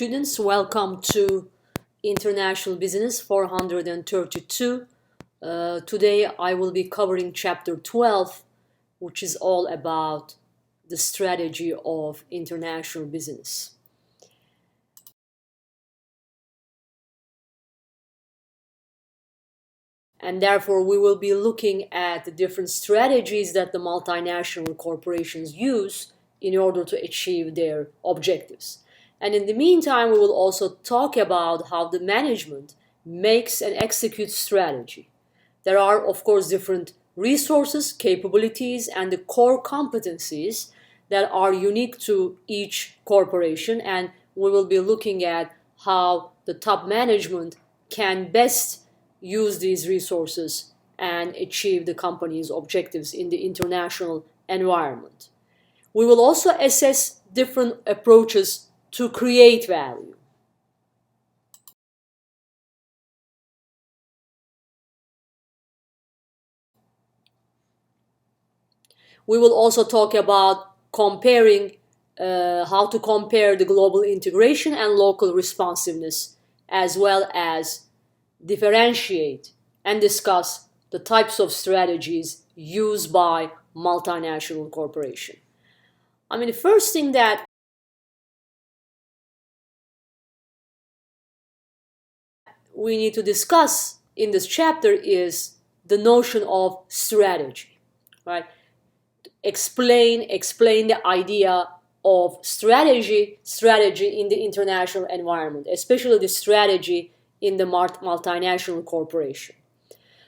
students, welcome to International Business 432. Today I will be covering chapter 12, which is all about the strategy of international business. And therefore we will be looking at the different strategies that the multinational corporations use in order to achieve their objectives. And in the meantime, we will also talk about how the management makes and executes strategy. There are, of course, different resources, capabilities, and the core competencies that are unique to each corporation, and we will be looking at how the top management can best use these resources and achieve the company's objectives in the international environment. We will also assess different approaches to create value. We will also talk about comparing how to compare the global integration and local responsiveness, as well as differentiate and discuss the types of strategies used by multinational corporations. The first thing that we need to discuss in this chapter is the notion of strategy, right? Explain the idea of strategy in the international environment, especially the strategy in the multinational corporation.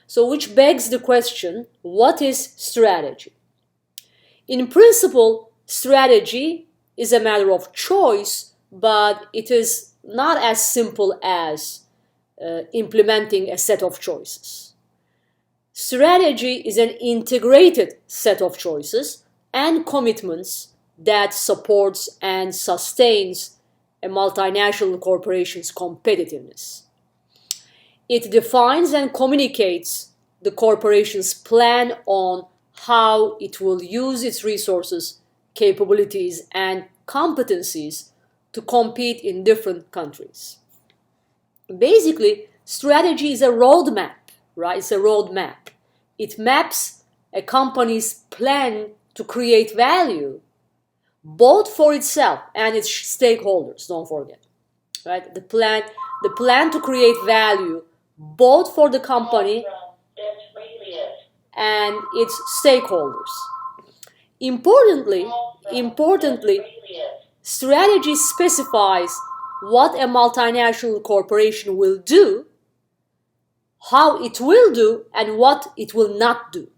So which begs the question, what is strategy? In principle, strategy is a matter of choice, but it is not as simple as implementing a set of choices. Strategy is an integrated set of choices and commitments that supports and sustains a multinational corporation's competitiveness. It defines and communicates the corporation's plan on how it will use its resources, capabilities, and competencies to compete in different countries. Basically, strategy is a roadmap, right? It's a roadmap. It maps a company's plan to create value, both for itself and its stakeholders, don't forget, right? The plan to create value, both for the company and its stakeholders. Importantly, strategy specifies what a multinational corporation will do, how it will do, and what it will not do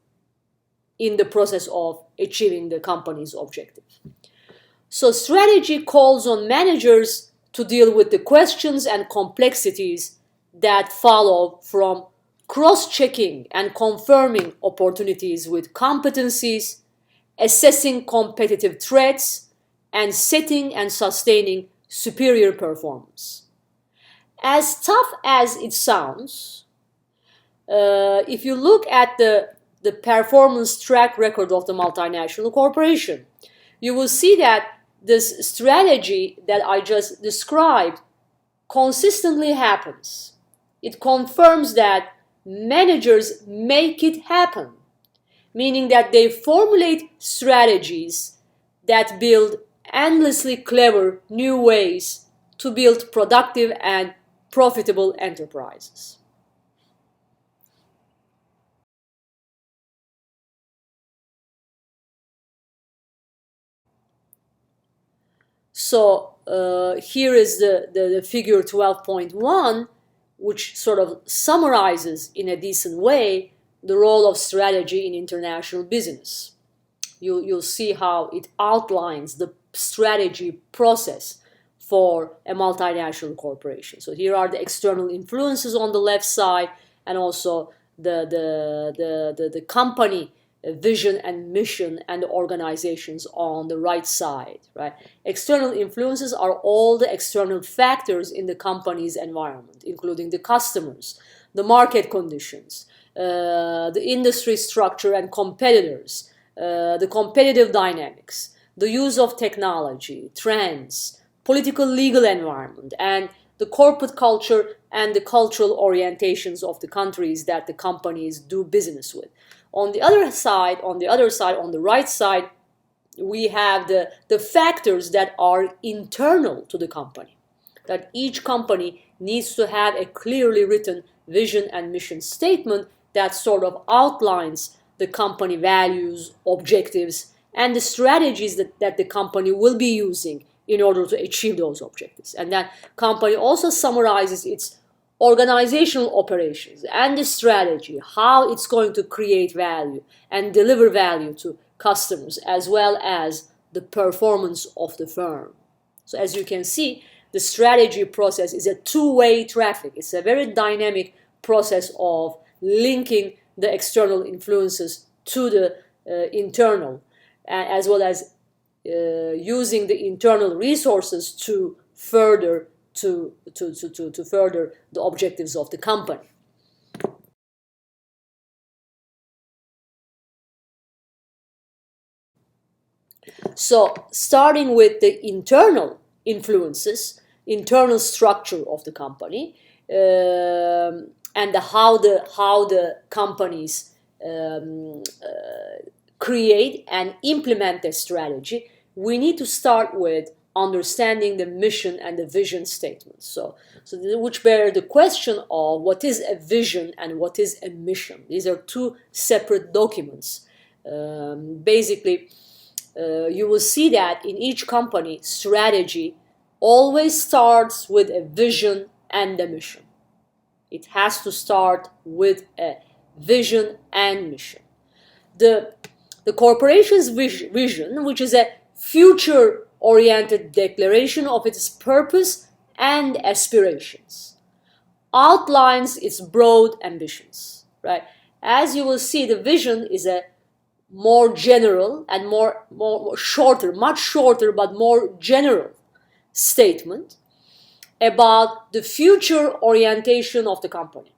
in the process of achieving the company's objective. So strategy calls on managers to deal with the questions and complexities that follow from cross-checking and confirming opportunities with competencies, assessing competitive threats, and setting and sustaining superior performance. As tough as it sounds, if you look at the performance track record of the multinational corporation, you will see that this strategy that I just described consistently happens. It confirms that managers make it happen, meaning that they formulate strategies that build endlessly clever new ways to build productive and profitable enterprises. So here is the figure 12.1, which sort of summarizes in a decent way the role of strategy in international business. You'll see how it outlines the strategy process for a multinational corporation. So here are the external influences on the left side, and also the company vision and mission and the organizations on the right side, right? External influences are all the external factors in the company's environment, including the customers, the market conditions, the industry structure and competitors, the competitive dynamics, the use of technology, trends, political legal environment, and the corporate culture and the cultural orientations of the countries that the companies do business with. On the right side, we have the factors that are internal to the company, that each company needs to have a clearly written vision and mission statement that sort of outlines the company values, objectives, and the strategies that the company will be using in order to achieve those objectives. And that company also summarizes its organizational operations and the strategy, how it's going to create value and deliver value to customers, as well as the performance of the firm. So as you can see, the strategy process is a two-way traffic. It's a very dynamic process of linking the external influences to the internal, as well as using the internal resources to further further the objectives of the company. So starting with the internal influences, internal structure of the company, and how the companies create and implement their strategy, we need to start with understanding the mission and the vision statements. So which bear the question of what is a vision and what is a mission. These are two separate documents. Basically, you will see that in each company, strategy always starts with a vision and a mission. It has to start with a vision and mission. The corporation's vision, which is a future-oriented declaration of its purpose and aspirations, outlines its broad ambitions, right? As you will see, the vision is a more general and much shorter, but more general statement about the future orientation of the company.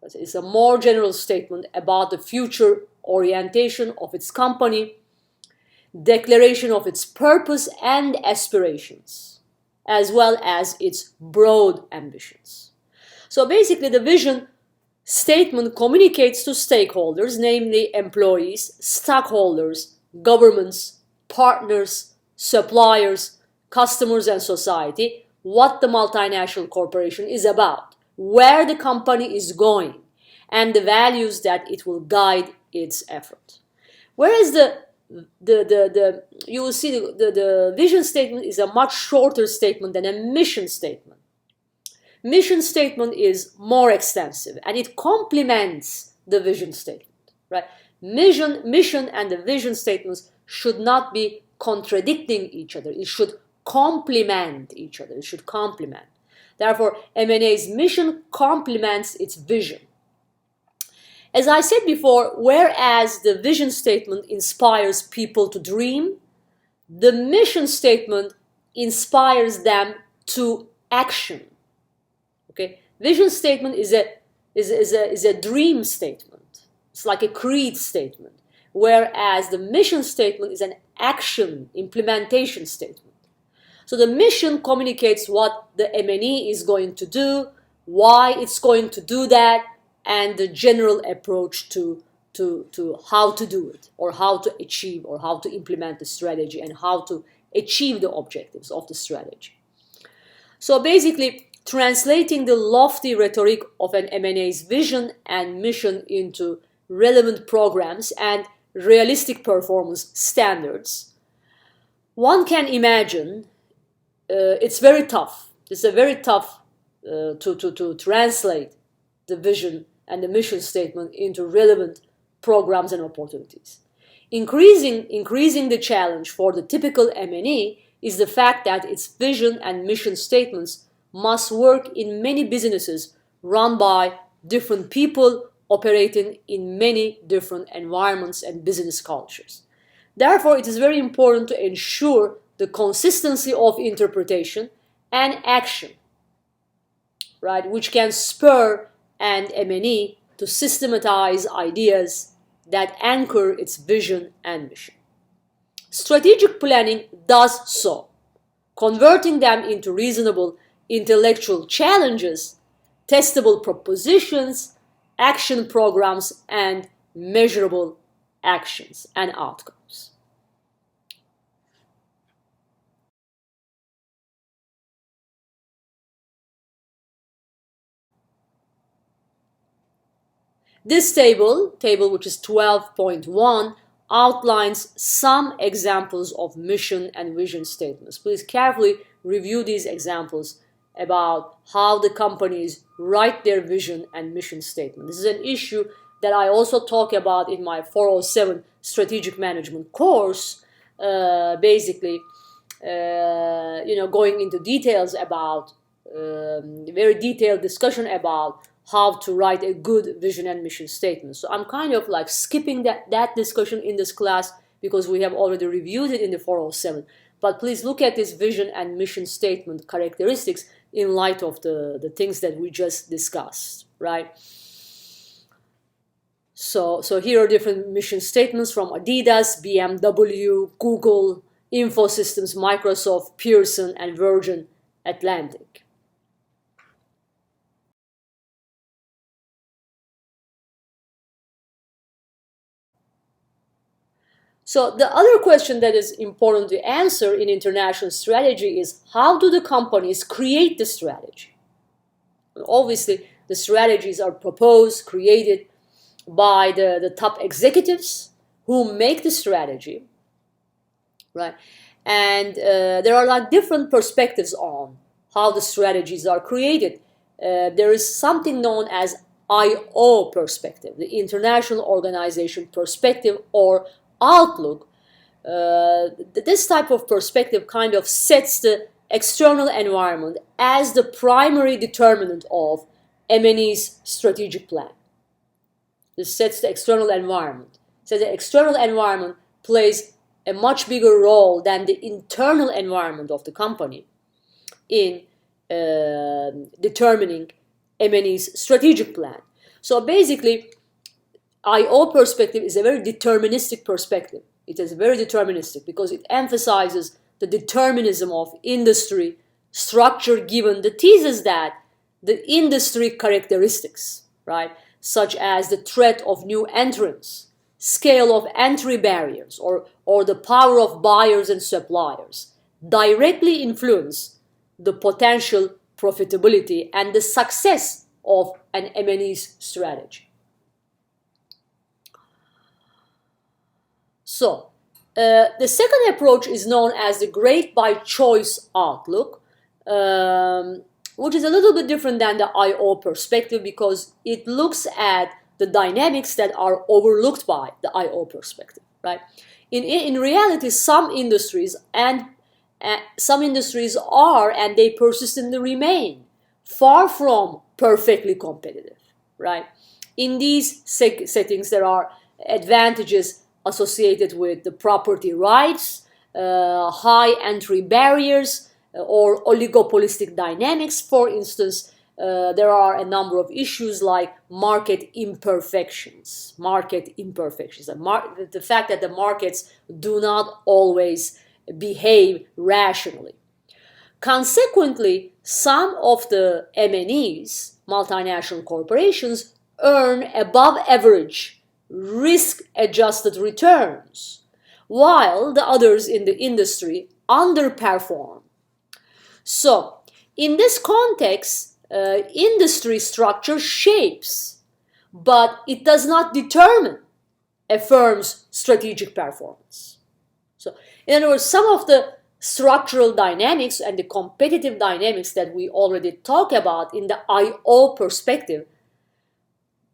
It's a more general statement about the future orientation of its company, declaration of its purpose and aspirations, as well as its broad ambitions. So basically, the vision statement communicates to stakeholders, namely employees, stockholders, governments, partners, suppliers, customers, and society, what the multinational corporation is about, where the company is going, and the values that it will guide its effort. Whereas you will see the vision statement is a much shorter statement than a mission statement. Mission statement is more extensive and it complements the vision statement, right? Mission and the vision statements should not be contradicting each other. It should complement each other. It should complement. Therefore, M&A's mission complements its vision. As I said before, whereas the vision statement inspires people to dream, the mission statement inspires them to action. Okay, vision statement is a dream statement. It's like a creed statement, whereas the mission statement is an action implementation statement. So the mission communicates what the M&E is going to do, why it's going to do that, and the general approach to how to do it, or how to achieve, or how to implement the strategy, and how to achieve the objectives of the strategy. So basically, translating the lofty rhetoric of an M&A's vision and mission into relevant programs and realistic performance standards, one can imagine it's very tough. It's a very tough to translate the vision and the mission statement into relevant programs and opportunities. Increasing the challenge for the typical M&E is the fact that its vision and mission statements must work in many businesses run by different people operating in many different environments and business cultures. Therefore, it is very important to ensure the consistency of interpretation and action, right, which can spur an M&E to systematize ideas that anchor its vision and mission. Strategic planning does so. converting them into reasonable intellectual challenges, testable propositions, action programs, and measurable actions and outcomes. This table which is 12.1, outlines some examples of mission and vision statements. Please carefully review these examples about how the companies write their vision and mission statement. This is an issue that I also talk about in my 407 strategic management course, basically going into details about very detailed discussion about how to write a good vision and mission statement. So I'm kind of like skipping that discussion in this class because we have already reviewed it in the 407. But please look at this vision and mission statement characteristics in light of the things that we just discussed, right? So here are different mission statements from Adidas, BMW, Google, Infosystems, Microsoft, Pearson, and Virgin Atlantic. So the other question that is important to answer in international strategy is, how do the companies create the strategy? Obviously, the strategies are proposed, created by the top executives who make the strategy, right? And there are like different perspectives on how the strategies are created. There is something known as IO perspective, the International Organization perspective or outlook. This type of perspective kind of sets the external environment as the primary determinant of M&E's strategic plan. This sets the external environment. So the external environment plays a much bigger role than the internal environment of the company in determining M&E's strategic plan. So basically, IO perspective is a very deterministic perspective. It is very deterministic because it emphasizes the determinism of industry structure given the thesis that the industry characteristics, right, such as the threat of new entrants, scale of entry barriers, or the power of buyers and suppliers, directly influence the potential profitability and the success of an M&E's strategy. So, the second approach is known as the Great by Choice outlook, which is a little bit different than the IO perspective because it looks at the dynamics that are overlooked by the IO perspective, right? In reality, some industries are and they persistently remain far from perfectly competitive, right? In these settings, there are advantages associated with the property rights, high entry barriers, or oligopolistic dynamics. For instance, there are a number of issues like market imperfections. The fact that the markets do not always behave rationally. Consequently, some of the M&Es, multinational corporations, earn above average risk-adjusted returns, while the others in the industry underperform. So, in this context, industry structure shapes, but it does not determine a firm's strategic performance. So, in other words, some of the structural dynamics and the competitive dynamics that we already talked about in the IO perspective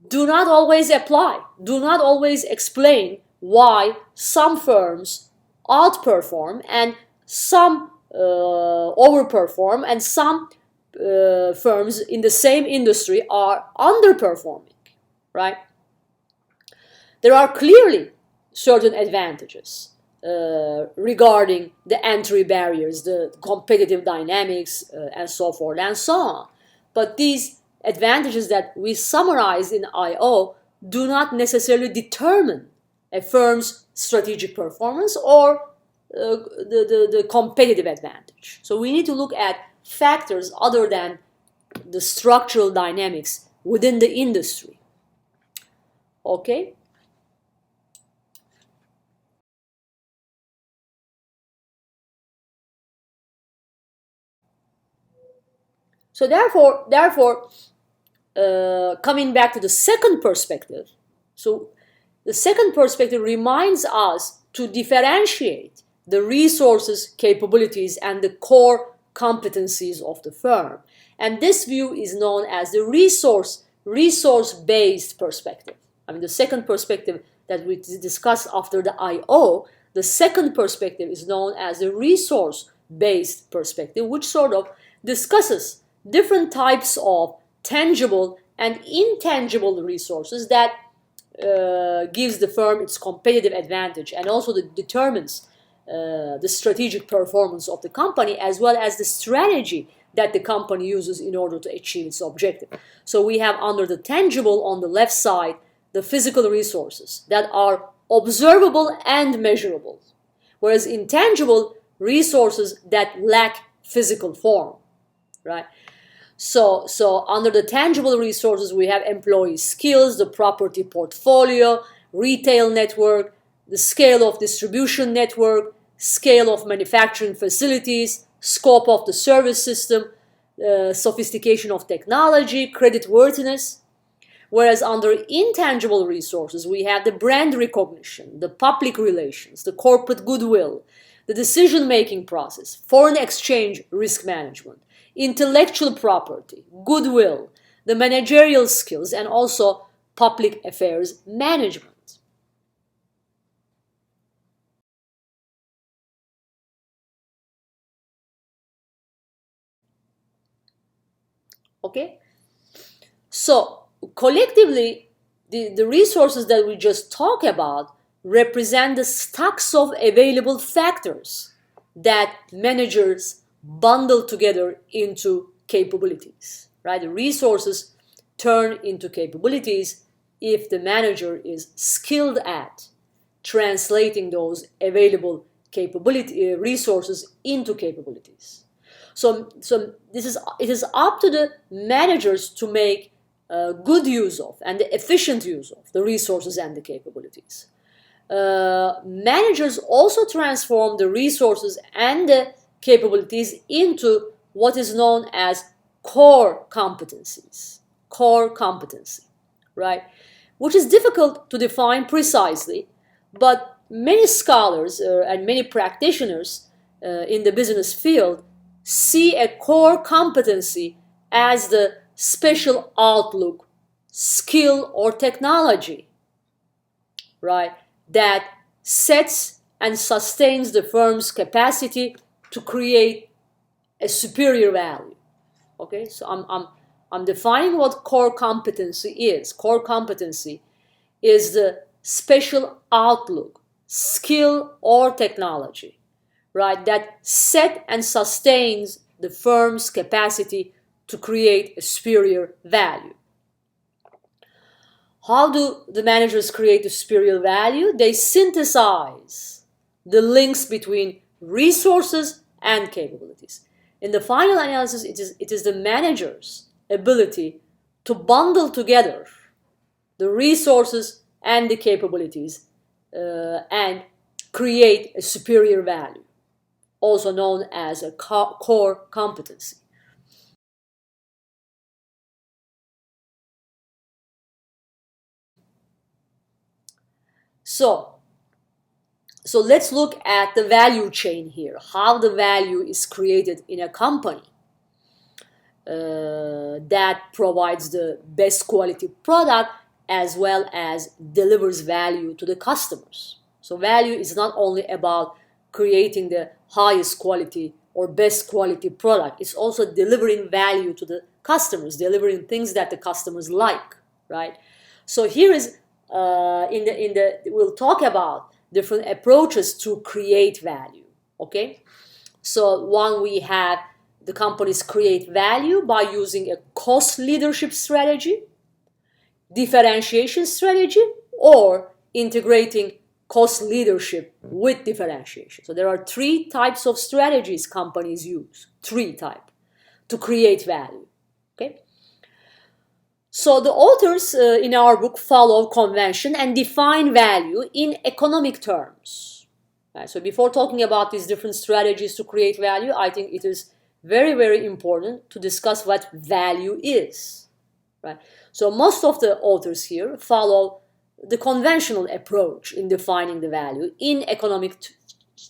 do not always apply, do not always explain why some firms outperform and some overperform and some firms in the same industry are underperforming, right? There are clearly certain advantages regarding the entry barriers, the competitive dynamics, and so forth and so on. But these advantages that we summarize in IO do not necessarily determine a firm's strategic performance or the competitive advantage. So we need to look at factors other than the structural dynamics within the industry. Okay? So therefore, coming back to the second perspective, so the second perspective reminds us to differentiate the resources, capabilities, and the core competencies of the firm. And this view is known as the resource-based perspective. I mean, the second perspective that we discussed after the I/O, the second perspective is known as the resource-based perspective, which sort of discusses different types of tangible and intangible resources that gives the firm its competitive advantage, and also determines the strategic performance of the company, as well as the strategy that the company uses in order to achieve its objective. So we have under the tangible on the left side the physical resources that are observable and measurable, whereas intangible resources that lack physical form, right? So under the tangible resources, we have employee skills, the property portfolio, retail network, the scale of distribution network, scale of manufacturing facilities, scope of the service system, sophistication of technology, creditworthiness. Whereas under intangible resources, we have the brand recognition, the public relations, the corporate goodwill, the decision-making process, foreign exchange risk management, intellectual property, goodwill, the managerial skills, and also public affairs management. Okay? So, collectively, the resources that we just talked about represent the stacks of available factors that managers bundle together into capabilities, right? The resources turn into capabilities if the manager is skilled at translating those available resources into capabilities. So it is up to the managers to make good use of and the efficient use of the resources and the capabilities. Managers also transform the resources and the capabilities into what is known as core competencies. Core competency, right? Which is difficult to define precisely, but many scholars and many practitioners in the business field see a core competency as the special outlook, skill, or technology, right, that sets and sustains the firm's capacity to create a superior value. Okay, so I'm defining what core competency is. Core competency is the special outlook, skill, or technology, right, that set and sustains the firm's capacity to create a superior value. How do the managers create a superior value? They synthesize the links between resources and capabilities. In the final analysis, it is the manager's ability to bundle together the resources and the capabilities and create a superior value, also known as a core competency. So let's look at the value chain here, how the value is created in a company that provides the best quality product as well as delivers value to the customers. So value is not only about creating the highest quality or best quality product, it's also delivering value to the customers, delivering things that the customers like, right? So here is we'll talk about different approaches to create value, okay? So one, we have the companies create value by using a cost leadership strategy, differentiation strategy, or integrating cost leadership with differentiation. So there are three types of strategies companies use, three types, to create value. Okay. So the authors in our book follow convention and define value in economic terms. Right? So before talking about these different strategies to create value, I think it is very, very important to discuss what value is. Right? So most of the authors here follow the conventional approach in defining the value in economic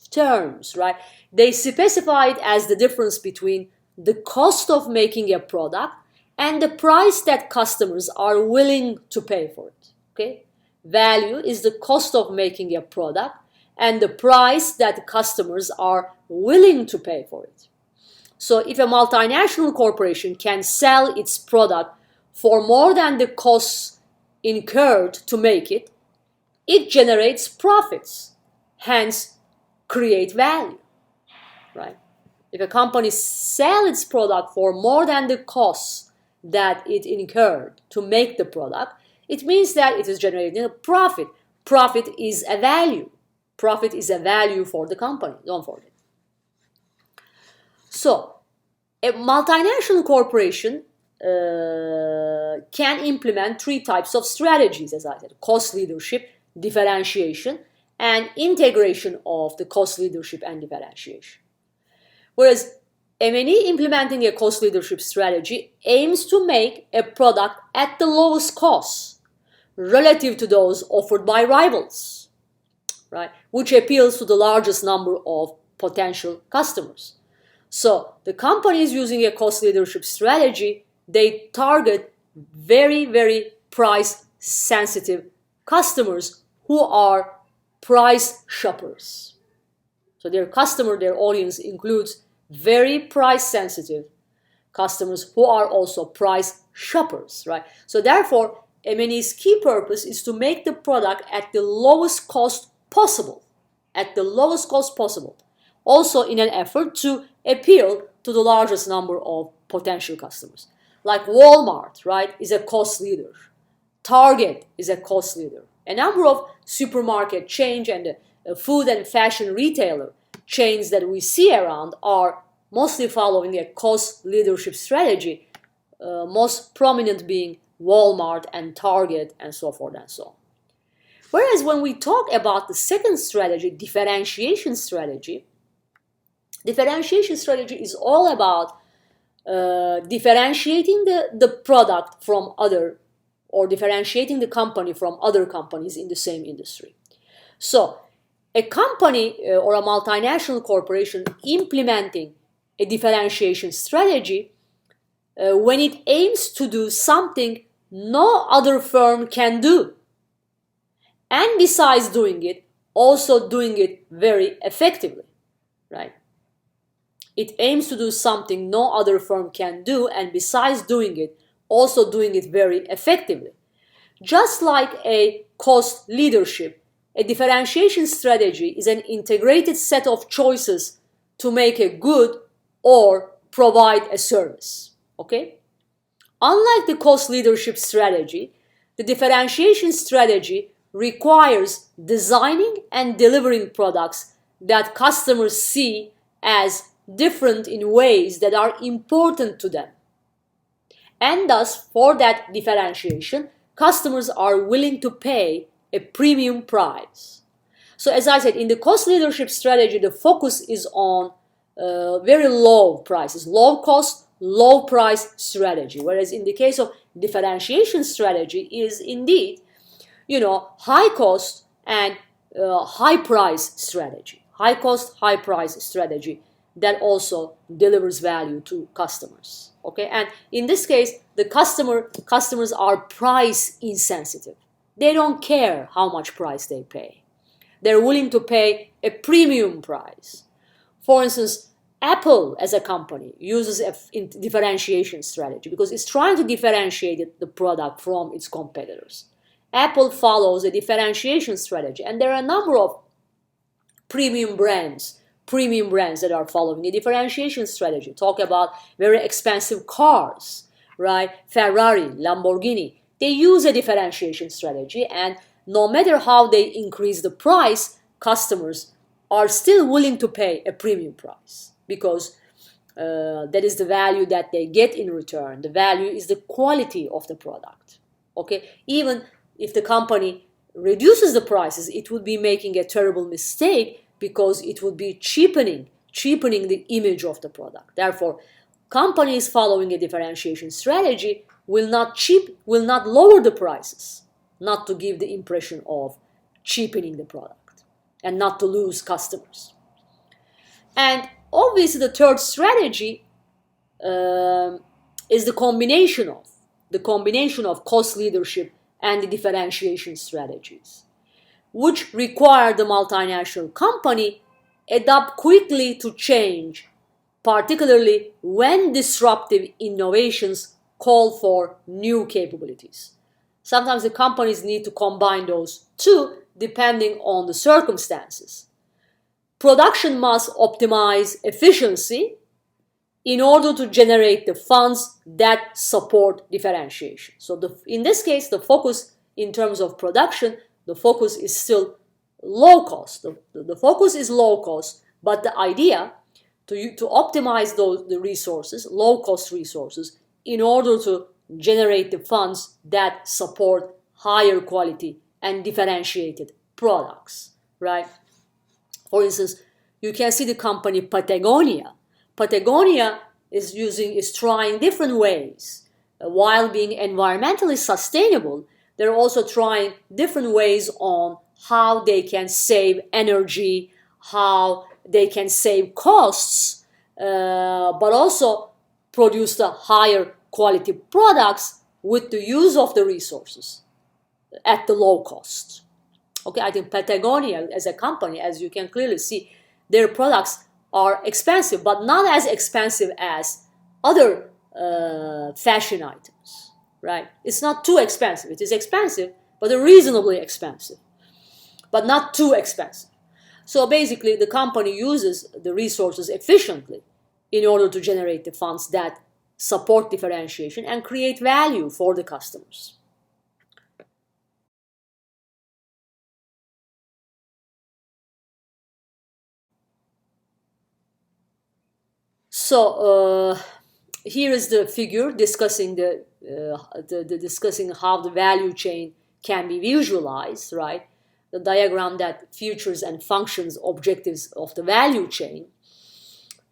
terms. Right? They specify it as the difference between the cost of making a product and the price that customers are willing to pay for it. Okay? Value is the cost of making a product and the price that customers are willing to pay for it. So if a multinational corporation can sell its product for more than the costs incurred to make it, it generates profits, hence create value. Right? If a company sells its product for more than the costs that it incurred to make the product, it means that it is generating a profit. Profit is a value. Profit is a value for the company, don't forget. So, a multinational corporation can implement three types of strategies, as I said: cost leadership, differentiation, and integration of the cost leadership and differentiation. Whereas M&E implementing a cost leadership strategy aims to make a product at the lowest cost relative to those offered by rivals, right? Which appeals to the largest number of potential customers. So the companies using a cost leadership strategy, they target very, very price sensitive customers who are price shoppers. So their audience includes very price sensitive customers who are also price shoppers, right? So therefore, M&E's key purpose is to make the product at the lowest cost possible, also in an effort to appeal to the largest number of potential customers. Like Walmart, right, is a cost leader. Target is a cost leader. A number of supermarket chains and food and fashion retailer chains that we see around are mostly following a cost leadership strategy, most prominent being Walmart and Target and so forth and so on. Whereas when we talk about the second strategy, differentiation strategy is all about differentiating the product from other, or differentiating the company from other companies in the same industry. So a company or a multinational corporation implementing a differentiation strategy, when it aims to do something no other firm can do, and besides doing it, also doing it very effectively, right? It aims to do something no other firm can do, and besides doing it, also doing it very effectively. Just like a cost leadership, a differentiation strategy is an integrated set of choices to make a good or provide a service. Okay? Unlike the cost leadership strategy, the differentiation strategy requires designing and delivering products that customers see as different in ways that are important to them. And thus, for that differentiation, customers are willing to pay a premium price. So as I said, in the cost leadership strategy, the focus is on very low prices, low cost, low price strategy. Whereas in the case of differentiation strategy is indeed, high cost and high price strategy. High cost, high price strategy that also delivers value to customers. Okay, and in this case, the customers are price insensitive. They don't care how much price they pay. They're willing to pay a premium price. For instance, Apple as a company uses a differentiation strategy because it's trying to differentiate the product from its competitors. Apple follows a differentiation strategy, and there are a number of premium brands that are following a differentiation strategy. Talk about very expensive cars, right? Ferrari, Lamborghini. They use a differentiation strategy, and no matter how they increase the price, customers are still willing to pay a premium price because that is the value that they get in return. The value is the quality of the product. Okay, even if the company reduces the prices, it would be making a terrible mistake because it would be cheapening the image of the product. Therefore, companies following a differentiation strategy will not lower the prices, not to give the impression of cheapening the product and not to lose customers. And obviously, the third strategy is the combination of cost leadership and the differentiation strategies, which require the multinational company adapt quickly to change, particularly when disruptive innovations call for new capabilities. Sometimes the companies need to combine those two depending on the circumstances. Production must optimize efficiency in order to generate the funds that support differentiation. So in this case, the focus in terms of production, the focus is still low cost. The focus is low cost, but the idea to optimize the resources, low cost resources, in order to generate the funds that support higher quality and differentiated products, right? For instance, you can see the company Patagonia. Patagonia is trying different ways. While being environmentally sustainable, they're also trying different ways on how they can save energy, how they can save costs, but also produce the higher quality products with the use of the resources at the low cost. Okay, I think Patagonia as a company, as you can clearly see, their products are expensive, but not as expensive as other fashion items, right? It's not too expensive. It is expensive, but reasonably expensive, but not too expensive. So basically, the company uses the resources efficiently in order to generate the funds that support differentiation and create value for the customers. So here is the figure discussing discussing how the value chain can be visualized, right? The diagram that features and functions objectives of the value chain,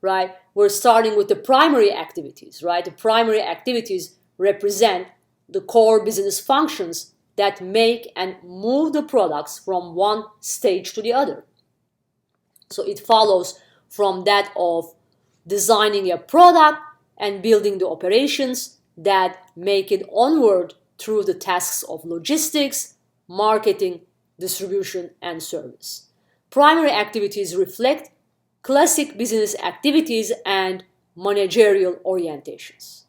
right? We're starting with the primary activities, right? The primary activities represent the core business functions that make and move the products from one stage to the other. So it follows from that of designing a product and building the operations that make it onward through the tasks of logistics, marketing, distribution, and service. Primary activities reflect classic business activities and managerial orientations.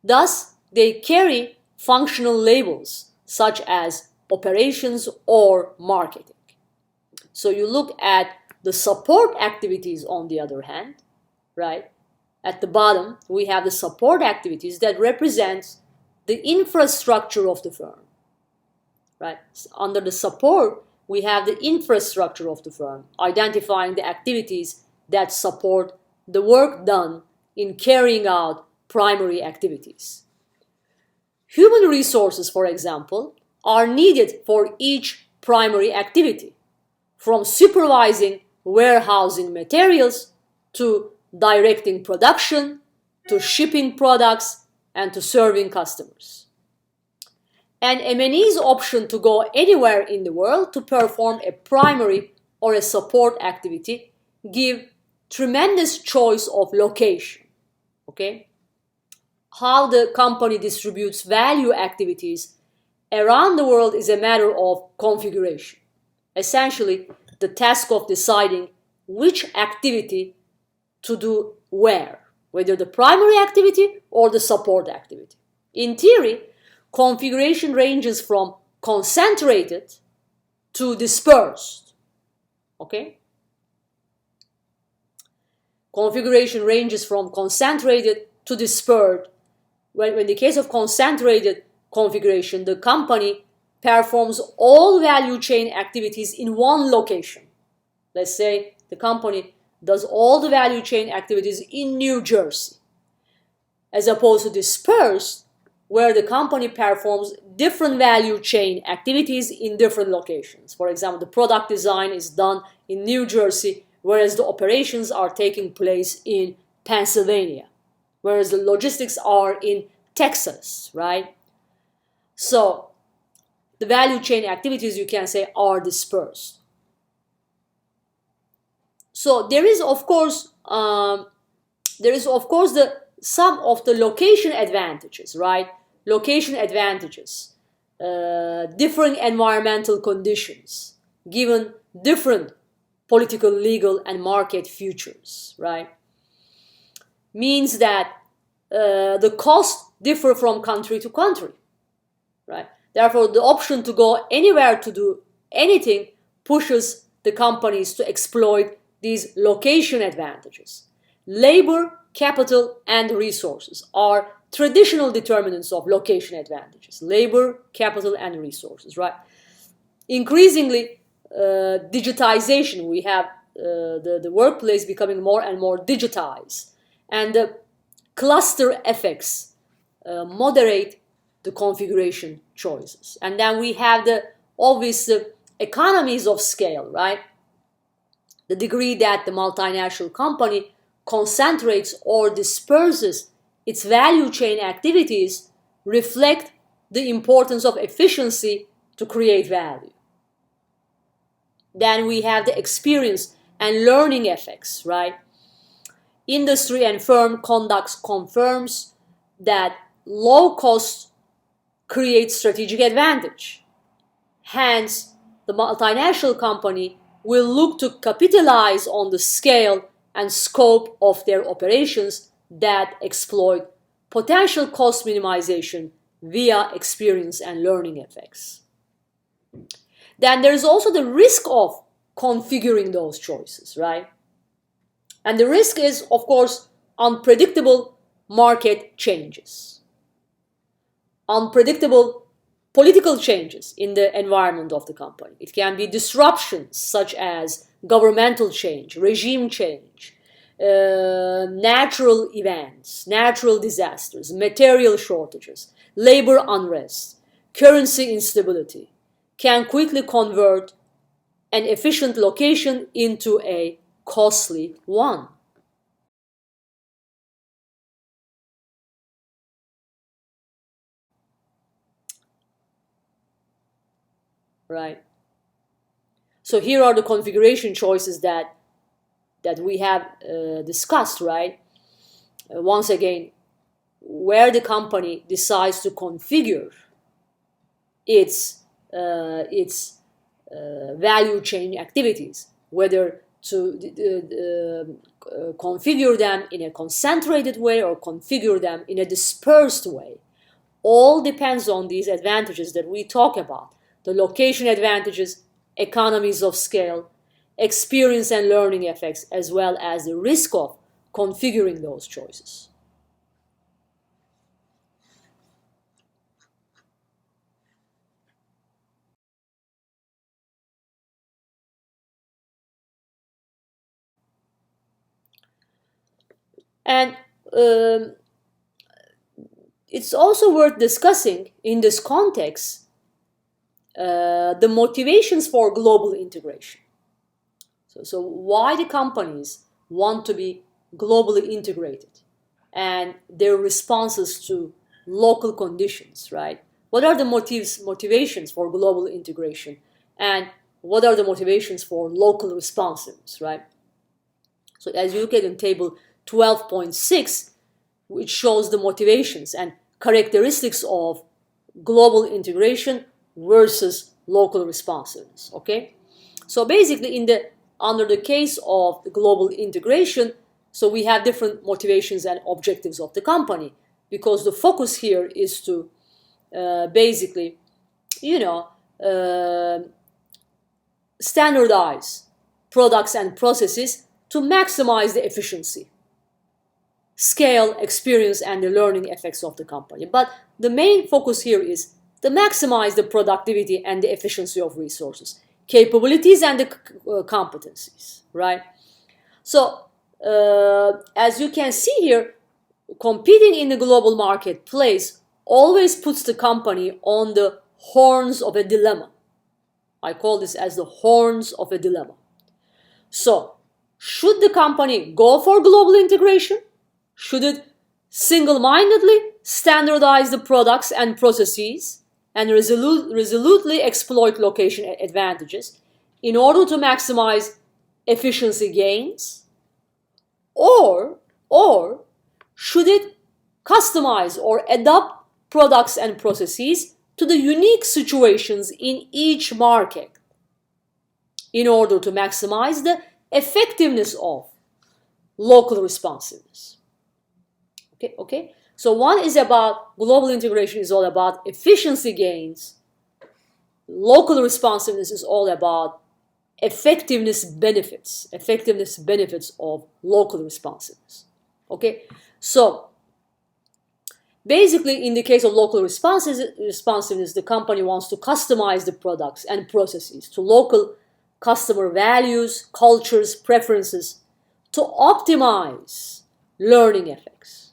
Thus, they carry functional labels such as operations or marketing. So you look at the support activities on the other hand, right? At the bottom, we have the support activities that represents the infrastructure of the firm, right? Under the support, we have the infrastructure of the firm, identifying the activities that support the work done in carrying out primary activities. Human resources, for example, are needed for each primary activity, from supervising warehousing materials to directing production, to shipping products, and to serving customers. And M&E's option to go anywhere in the world to perform a primary or a support activity give tremendous choice of location, okay? How the company distributes value activities around the world is a matter of configuration. Essentially, the task of deciding which activity to do where, whether the primary activity or the support activity. In theory, configuration ranges from concentrated to dispersed, okay? Configuration ranges from concentrated to dispersed. When in the case of concentrated configuration, the company performs all value chain activities in one location. Let's say the company does all the value chain activities in New Jersey, as opposed to dispersed, where the company performs different value chain activities in different locations. For example, the product design is done in New Jersey, whereas the operations are taking place in Pennsylvania, whereas the logistics are in Texas, right? So the value chain activities, you can say, are dispersed. So there is, of course, some of the location advantages, right? Location advantages, differing environmental conditions, given different political, legal, and market futures, right? Means that the costs differ from country to country, right? Therefore, the option to go anywhere to do anything pushes the companies to exploit these location advantages. Labor, capital, and resources are traditional determinants of location advantages. Labor, capital, and resources, right? Increasingly, digitization, we have the workplace becoming more and more digitized, and the cluster effects moderate the configuration choices. And then we have the obvious economies of scale, right? The degree that the multinational company concentrates or disperses its value chain activities reflect the importance of efficiency to create value. Then we have the experience and learning effects, right? Industry and firm conduct confirms that low cost creates strategic advantage. Hence, the multinational company will look to capitalize on the scale and scope of their operations that exploit potential cost minimization via experience and learning effects. Then there is also the risk of configuring those choices, right? And the risk is, of course, unpredictable market changes, unpredictable political changes in the environment of the company. It can be disruptions such as governmental change, regime change, natural events, natural disasters, material shortages, labor unrest, currency instability can quickly convert an efficient location into a costly one. Right? So here are the configuration choices that we have discussed, right? Once again, where the company decides to configure its value chain activities, whether to configure them in a concentrated way or configure them in a dispersed way, all depends on these advantages that we talk about: the location advantages, economies of scale, experience and learning effects, as well as the risk of configuring those choices. And it's also worth discussing in this context the motivations for global integration. So why the companies want to be globally integrated and their responses to local conditions, right? What are the motivations for global integration, and what are the motivations for local responsiveness, right? So as you look at in table 12.6, which shows the motivations and characteristics of global integration versus local responsiveness, okay? So basically under the case of the global integration, so we have different motivations and objectives of the company, because the focus here is to basically, standardize products and processes to maximize the efficiency, scale, experience, and the learning effects of the company. But the main focus here is to maximize the productivity and the efficiency of resources, capabilities and the competencies, right? So as you can see here, competing in the global marketplace always puts the company on the horns of a dilemma. I call this as the horns of a dilemma. So, should the company go for global integration? Should it single-mindedly standardize the products and processes and resolutely exploit location advantages in order to maximize efficiency gains? Or should it customize or adapt products and processes to the unique situations in each market in order to maximize the effectiveness of local responsiveness? Okay? So one is about global integration is all about efficiency gains. Local responsiveness is all about effectiveness benefits of local responsiveness. Okay? So basically, in the case of local responsiveness, the company wants to customize the products and processes to local customer values, cultures, preferences to optimize learning effects.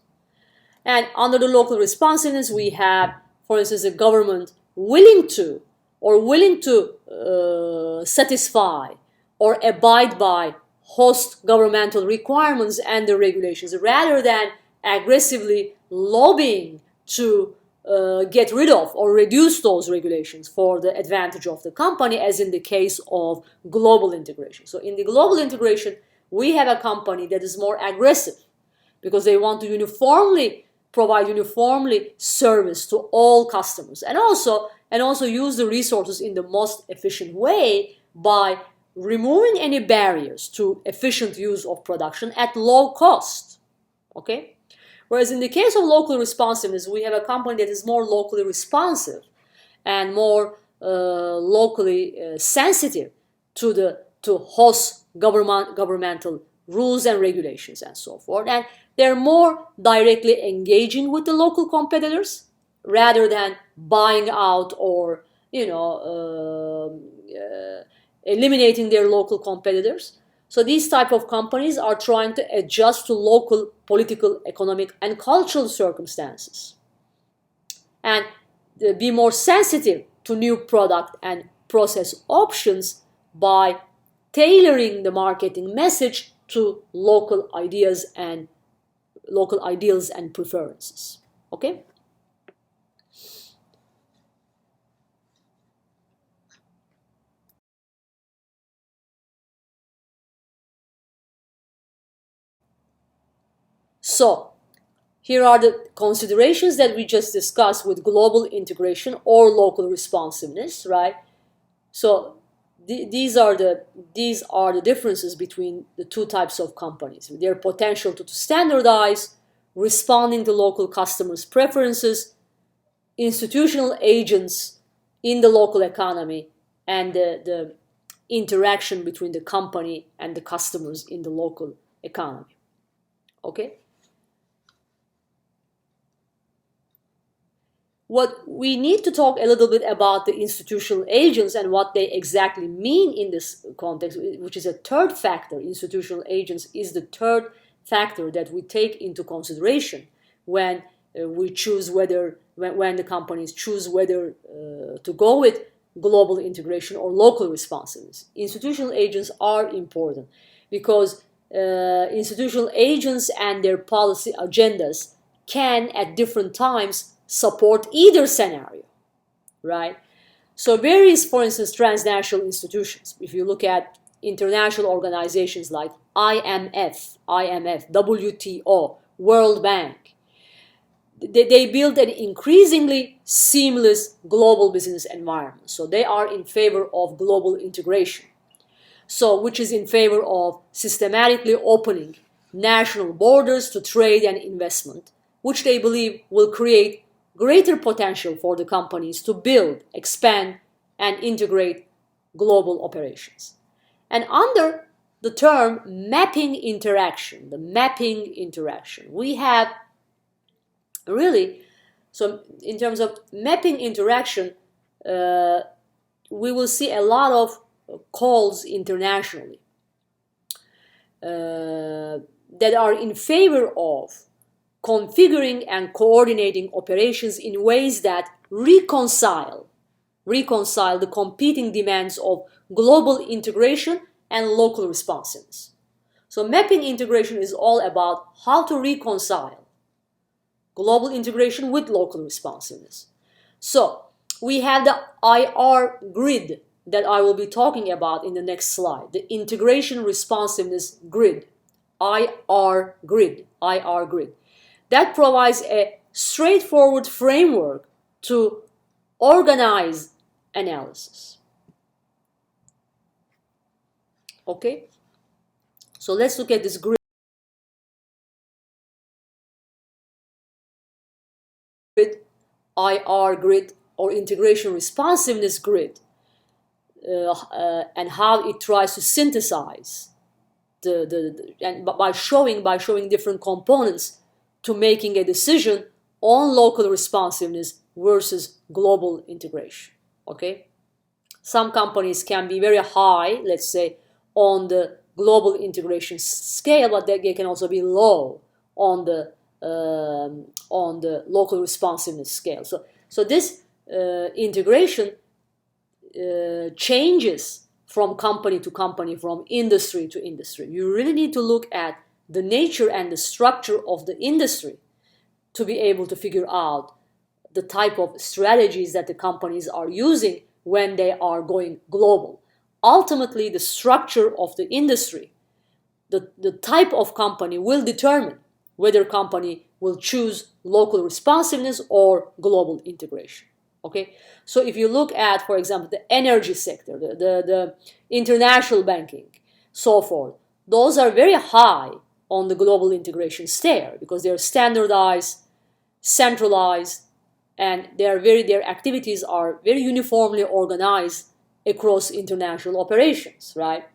And under the local responsiveness, we have, for instance, a government willing to satisfy or abide by host governmental requirements and the regulations rather than aggressively lobbying to get rid of or reduce those regulations for the advantage of the company, as in the case of global integration. So in the global integration, we have a company that is more aggressive because they want to provide uniformly service to all customers and also use the resources in the most efficient way by removing any barriers to efficient use of production at low cost. Okay? Whereas in the case of local responsiveness, we have a company that is more locally responsive and more locally sensitive to host governmental rules and regulations and so forth. And they're more directly engaging with the local competitors rather than buying out or eliminating their local competitors. So these type of companies are trying to adjust to local political, economic, and cultural circumstances and be more sensitive to new product and process options by tailoring the marketing message to local ideas and preferences. Okay? So, here are the considerations that we just discussed with global integration or local responsiveness, right? So, these are the differences between the two types of companies. Their potential to standardize, responding to local customers' preferences, institutional agents in the local economy, and the interaction between the company and the customers in the local economy. Okay? What we need to talk a little bit about the institutional agents and what they exactly mean in this context, which is a third factor. Institutional agents is the third factor that we take into consideration when we choose when the companies choose whether to go with global integration or local responsiveness. Institutional agents are important because institutional agents and their policy agendas can at different times support either scenario, right? So various, for instance, transnational institutions, if you look at international organizations like IMF, WTO, World Bank, they build an increasingly seamless global business environment. So they are in favor of global integration. So which is in favor of systematically opening national borders to trade and investment, which they believe will create greater potential for the companies to build, expand, and integrate global operations. And under the term mapping interaction, we have really So in terms of mapping interaction, we will see a lot of calls internationally that are in favor of configuring and coordinating operations in ways that reconcile the competing demands of global integration and local responsiveness. So mapping integration is all about how to reconcile global integration with local responsiveness. So we have the IR grid that I will be talking about in the next slide, the integration responsiveness grid, IR grid. That provides a straightforward framework to organize analysis. Okay? So let's look at this grid. IR grid or integration responsiveness grid, and how it tries to synthesize and by showing different components to making a decision on local responsiveness versus global integration. Okay, some companies can be very high, let's say, on the global integration scale, but they can also be low on the local responsiveness scale. So this integration changes from company to company, from industry to industry. You really need to look at the nature and the structure of the industry to be able to figure out the type of strategies that the companies are using when they are going global. Ultimately, the structure of the industry, the type of company will determine whether company will choose local responsiveness or global integration. Okay, so if you look at, for example, the energy sector, the international banking, so forth, those are very high on the global integration stair because they're standardized, centralized, and their activities are very uniformly organized across international operations, right?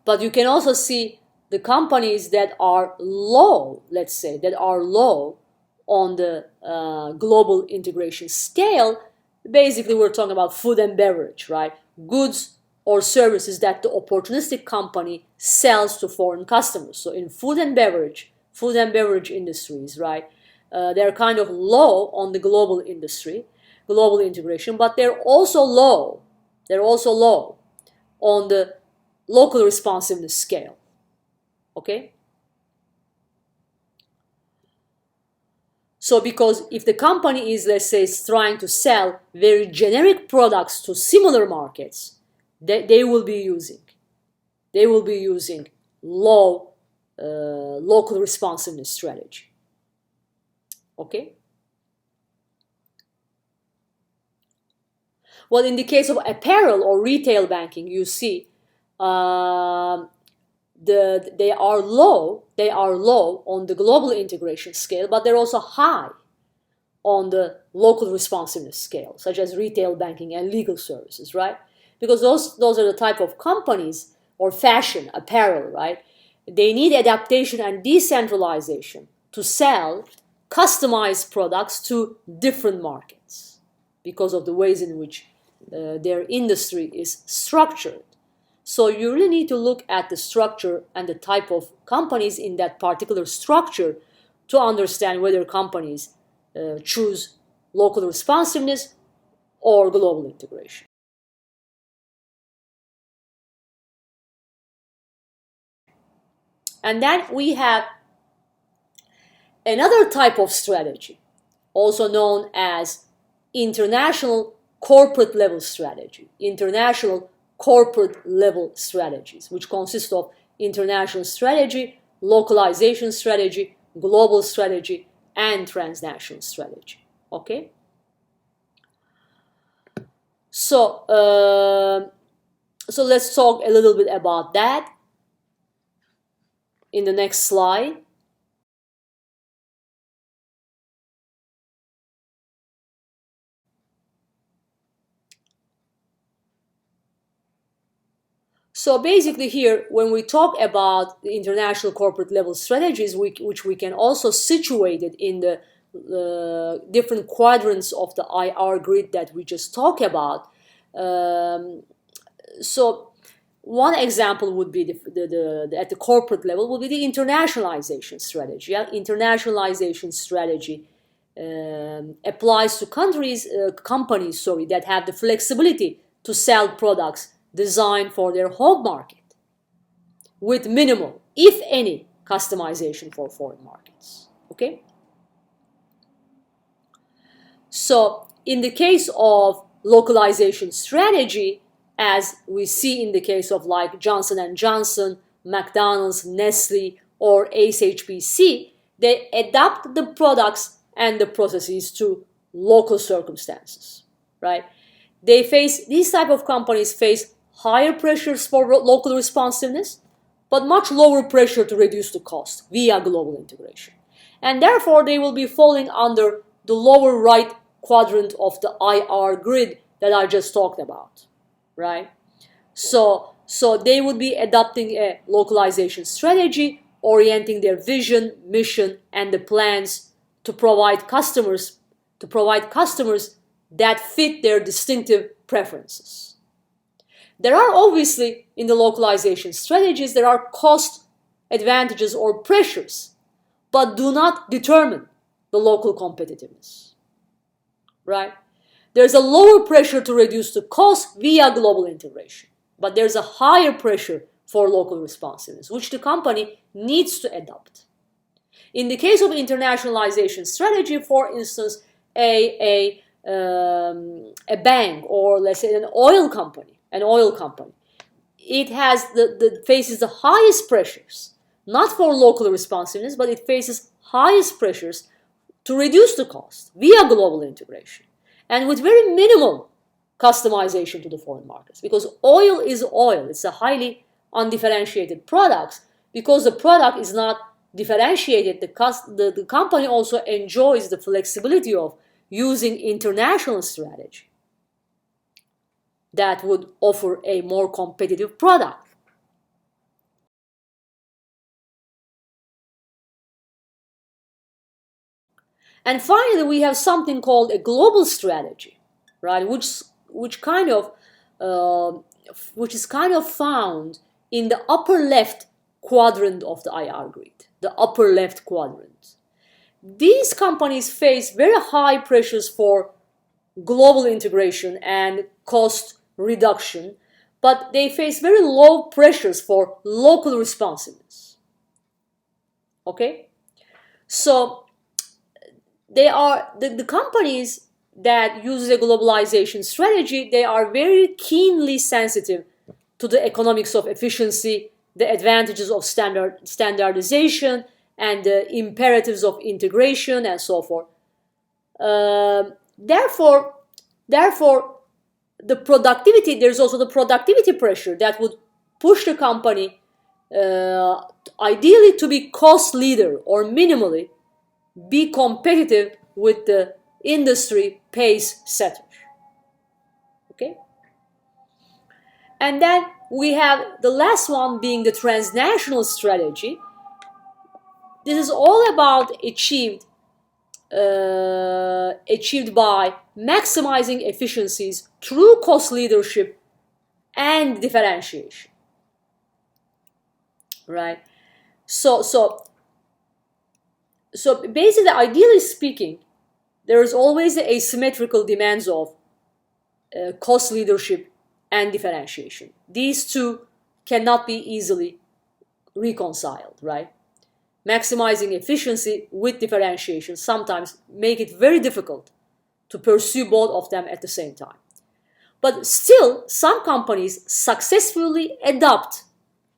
But you can also see the companies that are low, let's say, that are low on the global integration scale. Basically, we're talking about food and beverage, right? Goods or services that the opportunistic company sells to foreign customers. So in food and beverage industries, right? They're kind of low on the global integration, but they're also low on the local responsiveness scale. Okay? So because if the company is, let's say, trying to sell very generic products to similar markets, they will be using low local responsiveness strategy. Okay? Well, in the case of apparel or retail banking, you see they are low on the global integration scale, but they're also high on the local responsiveness scale, such as retail banking and legal services, right? Because those are the type of companies, or fashion, apparel, right? They need adaptation and decentralization to sell customized products to different markets because of the ways in which their industry is structured. So you really need to look at the structure and the type of companies in that particular structure to understand whether companies choose local responsiveness or global integration. And then we have another type of strategy, also known as international corporate level strategy, international corporate level strategies, which consist of international strategy, localization strategy, global strategy, and transnational strategy. Okay? So let's talk a little bit about that in the next slide. So basically here, when we talk about the international corporate level strategies, which we can also situate it in the different quadrants of the IR grid that we just talked about. So one example would be at the corporate level would be the internationalization strategy. Yeah? Internationalization strategy applies to companies that have the flexibility to sell products designed for their home market with minimal, if any, customization for foreign markets. Okay? So in the case of localization strategy, as we see in the case of like Johnson & Johnson, McDonald's, Nestle, or HSBC, they adapt the products and the processes to local circumstances, right? These type of companies face higher pressures for local responsiveness, but much lower pressure to reduce the cost via global integration. And therefore, they will be falling under the lower right quadrant of the IR grid that I just talked about, right? So they would be adopting a localization strategy, orienting their vision, mission, and the plans to provide customers that fit their distinctive preferences. There are obviously, in the localization strategies, there are cost advantages or pressures, but do not determine the local competitiveness, right? There's a lower pressure to reduce the cost via global integration, but there's a higher pressure for local responsiveness, which the company needs to adopt. In the case of internationalization strategy, for instance, a bank, or let's say an oil company, it has faces the highest pressures, not for local responsiveness, but it faces highest pressures to reduce the cost via global integration, and with very minimal customization to the foreign markets. Because oil is oil, it's a highly undifferentiated product. Because the product is not differentiated, the company also enjoys the flexibility of using international strategy that would offer a more competitive product. And finally, we have something called a global strategy, right? Which is kind of found in the upper left quadrant of the IR grid, the upper left quadrant. These companies face very high pressures for global integration and cost reduction, but they face very low pressures for local responsiveness. Okay? So they are the companies that use a globalization strategy, they are very keenly sensitive to the economics of efficiency, the advantages of standardization, and the imperatives of integration, and so forth. Therefore, there's also the productivity pressure that would push the company ideally to be cost leader, or minimally be competitive with the industry pace setter. Okay? And then we have the last one being the transnational strategy. This is all about achieved by maximizing efficiencies through cost leadership and differentiation, right? So basically, ideally speaking, there is always the asymmetrical demands of cost leadership and differentiation. These two cannot be easily reconciled, right? Maximizing efficiency with differentiation sometimes make it very difficult to pursue both of them at the same time. But still, some companies successfully adopt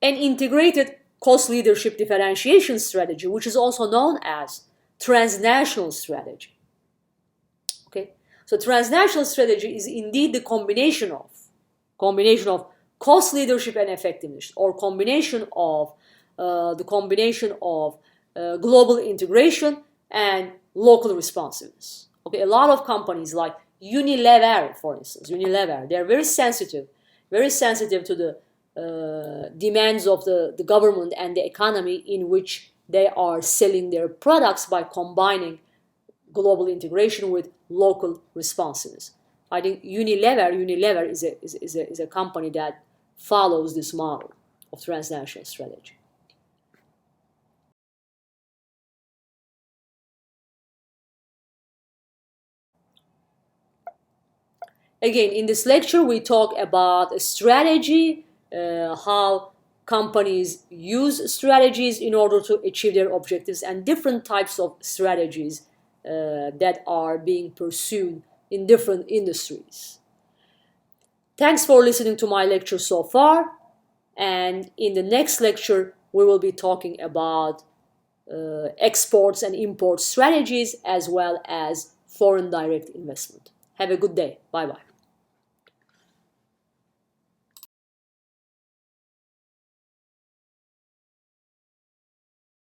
an integrated cost leadership differentiation strategy, which is also known as transnational strategy. Okay, so transnational strategy is indeed the combination of cost leadership and effectiveness, or combination of global integration and local responsiveness. Okay, a lot of companies like Unilever, for instance, they're very sensitive to the demands of the government and the economy in which they are selling their products by combining global integration with local responsiveness. I think Unilever is a company that follows this model of transnational strategy. Again, in this lecture, we talk about a strategy, how companies use strategies in order to achieve their objectives, and different types of strategies that are being pursued in different industries. Thanks for listening to my lecture so far. And in the next lecture, we will be talking about exports and import strategies as well as foreign direct investment. Have a good day. Bye-bye.